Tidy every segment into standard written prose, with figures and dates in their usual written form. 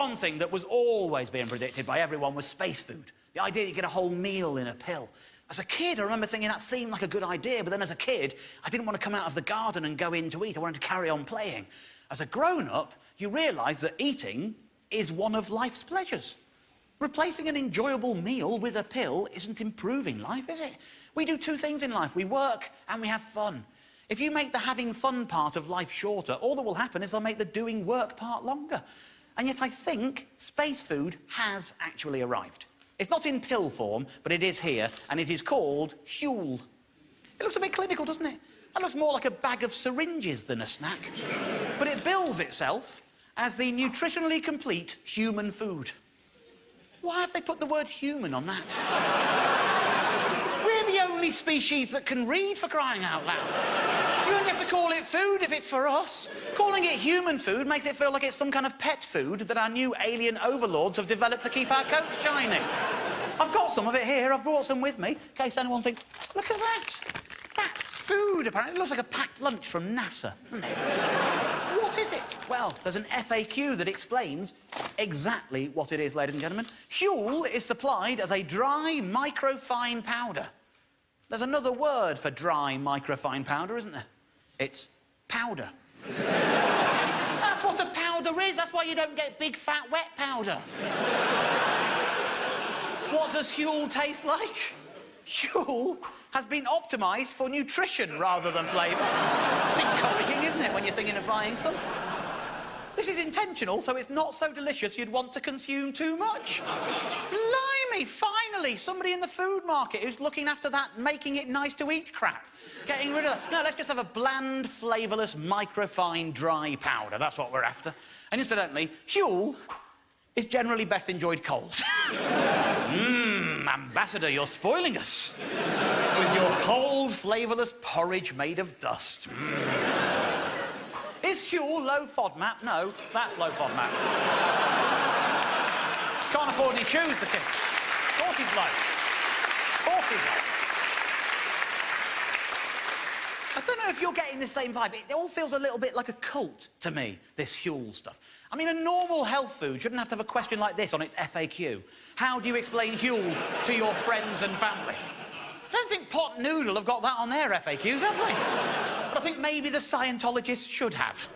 one thing that was always being predicted by everyone was space food. The idea you get a whole meal in a pill. As a kid, I remember thinking that seemed like a good idea, but then as a kid, I didn't want to come out of the garden and go in to eat. I wanted to carry on playing. As a grown-up, you realise that eating is one of life's pleasures. Replacing an enjoyable meal with a pill isn't improving life, is it? We do two things in life. We work and we have fun. If you make the having fun part of life shorter, all that will happen is they'll make the doing work part longer. And yet I think space food has actually arrived. It's not in pill form, but it is here, and it is called Huel. It looks a bit clinical, doesn't it? That looks more like a bag of syringes than a snack. But it bills itself as the nutritionally complete human food. Why have they put the word human on that? We're the only species that can read, for crying out loud. You only have to call it food if it's for us. Calling it human food makes it feel like it's some kind of pet food that our new alien overlords have developed to keep our coats shiny. I've got some of it here. I've brought some with me, in case anyone thinks, look at that. That's food, apparently. It looks like a packed lunch from NASA, doesn't it? What is it? Well, there's an FAQ that explains exactly what it is, ladies and gentlemen. Huel is supplied as a dry, microfine powder. There's another word for dry, microfine powder, isn't there? It's powder. That's what a powder is. That's why you don't get big, fat, wet powder. What does Huel taste like? Huel has been optimised for nutrition rather than flavour. It's encouraging, isn't it, when you're thinking of buying some? This is intentional, so it's not so delicious you'd want to consume too much. Blimey, finally, somebody in the food market who's looking after that making it nice to eat crap. Getting rid of... No, let's just have a bland, flavourless, microfine, dry powder. That's what we're after. And incidentally, Huel is generally best enjoyed cold. Ambassador, you're spoiling us. With your cold, flavourless porridge made of dust. Is Huel low FODMAP? No, that's low FODMAP. Can't afford any shoes, the kid. Of course he's low. Of course he's low. I don't know if you're getting the same vibe. It all feels a little bit like a cult to me, this Huel stuff. I mean, a normal health food shouldn't have to have a question like this on its FAQ. How do you explain Huel to your friends and family? I don't think Pot Noodle have got that on their FAQs, have they? But I think maybe the Scientologists should have.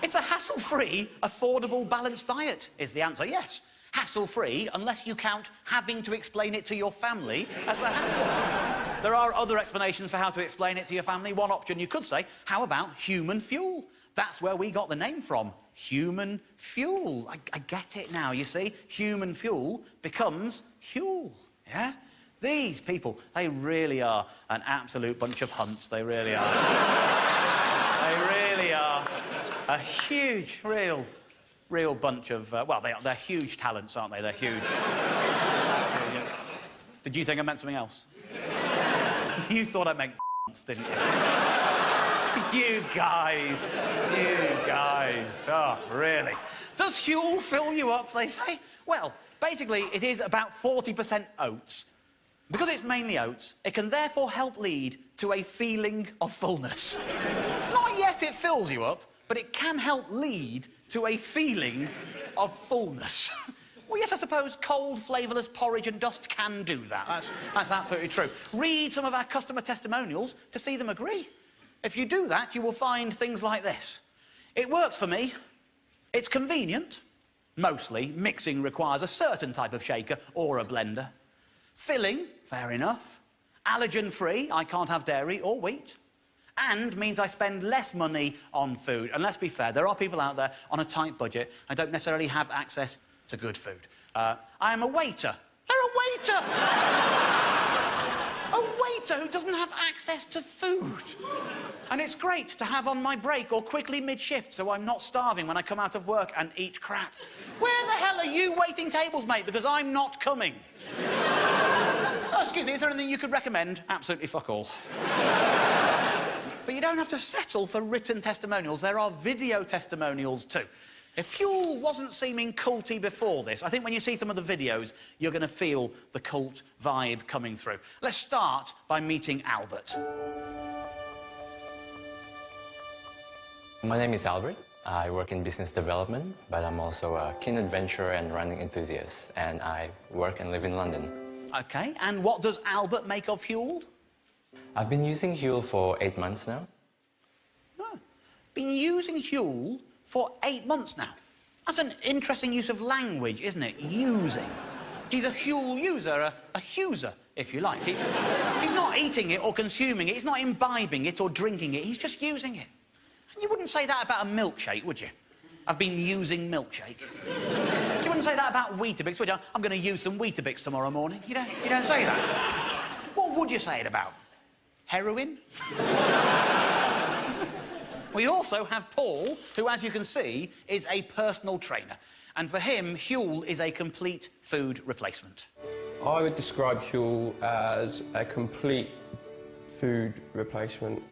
It's a hassle-free, affordable, balanced diet, is the answer, yes. Hassle-free, unless you count having to explain it to your family as a hassle. There are other explanations for how to explain it to your family. One option you could say, how about human fuel? That's where we got the name from. Human fuel. I get it now, you see. Human fuel becomes Huel, yeah? These people, they really are an absolute bunch of hunts. They really are. They really are a huge, real bunch of... well, they're huge talents, aren't they? They're huge. Did you think I meant something else? You thought I meant didn't you? You guys. Oh, really? Does Huel fill you up, they say? Well, basically, it is about 40% oats. Because it's mainly oats, it can therefore help lead to a feeling of fullness. Not yet it fills you up, but it can help lead to a feeling of fullness. Well, yes, I suppose cold, flavourless porridge and dust can do that. That's absolutely true. Read some of our customer testimonials to see them agree. If you do that, you will find things like this. It works for me. It's convenient. Mostly, mixing requires a certain type of shaker or a blender. Filling, fair enough. Allergen-free, I can't have dairy or wheat. And means I spend less money on food. And let's be fair, there are people out there on a tight budget and don't necessarily have access to good food. I am a waiter. They're a waiter! A waiter who doesn't have access to food. And it's great to have on my break or quickly mid-shift so I'm not starving when I come out of work and eat crap. Where the hell are you waiting tables, mate? Because I'm not coming. Oh, excuse me, is there anything you could recommend? Absolutely fuck all. But you don't have to settle for written testimonials. There are video testimonials too. If Huel wasn't seeming culty before this, I think when you see some of the videos, you're going to feel the cult vibe coming through. Let's start by meeting Albert. My name is Albert. I work in business development, but I'm also a keen adventurer and running enthusiast, and I work and live in London. OK, and what does Albert make of Huel? I've been using Huel for 8 months now. Oh, been using Huel for 8 months now. That's an interesting use of language, isn't it? Using. He's a Huel user, a Huser, if you like. He's not eating it or consuming it, he's not imbibing it or drinking it, he's just using it. And you wouldn't say that about a milkshake, would you? I've been using milkshake. You wouldn't say that about Weetabix, would you? I'm going to use some Weetabix tomorrow morning. You don't say that. What would you say it about? Heroin? We also have Paul, who, as you can see, is a personal trainer. And for him, Huel is a complete food replacement. I would describe Huel as a complete food replacement.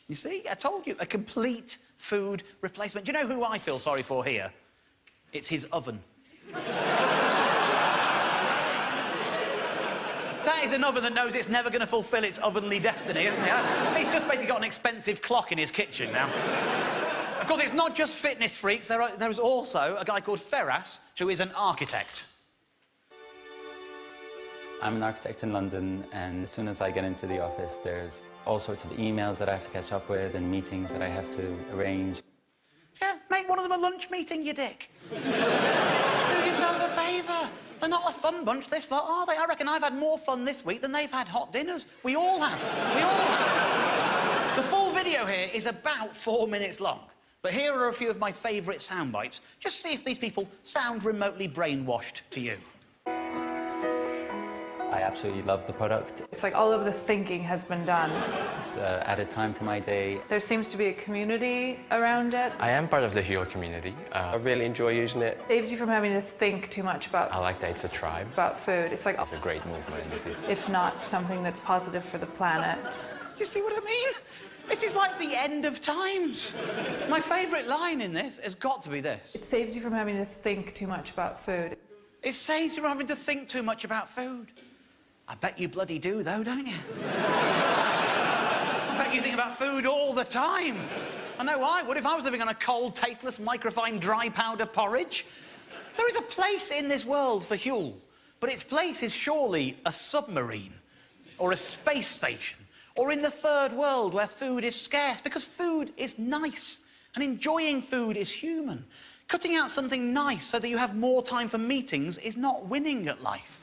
You see, I told you, a complete food replacement. Do you know who I feel sorry for here? It's his oven. That is an oven that knows it's never going to fulfil its ovenly destiny, isn't it? He's just basically got an expensive clock in his kitchen now. Of course, it's not just fitness freaks. There is also a guy called Ferras, who is an architect. I'm an architect in London, and as soon as I get into the office, there's all sorts of emails that I have to catch up with and meetings that I have to arrange. Yeah, make one of them a lunch meeting, you dick. Do yourself a favour. They're not a fun bunch, this lot, are they? I reckon I've had more fun this week than they've had hot dinners. We all have. We all have. The full video here is about 4 minutes long. But here are a few of my favourite sound bites. Just see if these people sound remotely brainwashed to you. I absolutely love the product. It's like all of the thinking has been done. It's added time to my day. There seems to be a community around it. I am part of the Huel community. I really enjoy using it. Saves you from having to think too much I like that it's a tribe. about food. It's like, It's a great movement. This is... if not something that's positive for the planet. Do you see what I mean? This is like the end of times. My favourite line in this has got to be this. It saves you from having to think too much about food. It saves you from having to think too much about food. I bet you bloody do, though, don't you? I bet you think about food all the time. I know I would if I was living on a cold, tasteless, microfine, dry powder porridge. There is a place in this world for Huel, but its place is surely a submarine or a space station or in the third world where food is scarce, because food is nice and enjoying food is human. Cutting out something nice so that you have more time for meetings is not winning at life.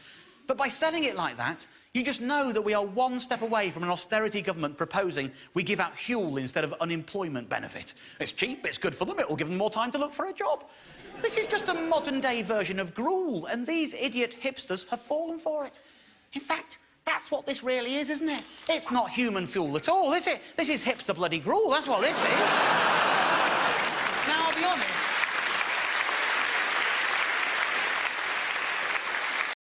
But by selling it like that, you just know that we are one step away from an austerity government proposing we give out Huel instead of unemployment benefit. It's cheap, it's good for them, it will give them more time to look for a job. This is just a modern-day version of gruel, and these idiot hipsters have fallen for it. In fact, that's what this really is, isn't it? It's not human fuel at all, is it? This is hipster bloody gruel, that's what this is. Now, I'll be honest,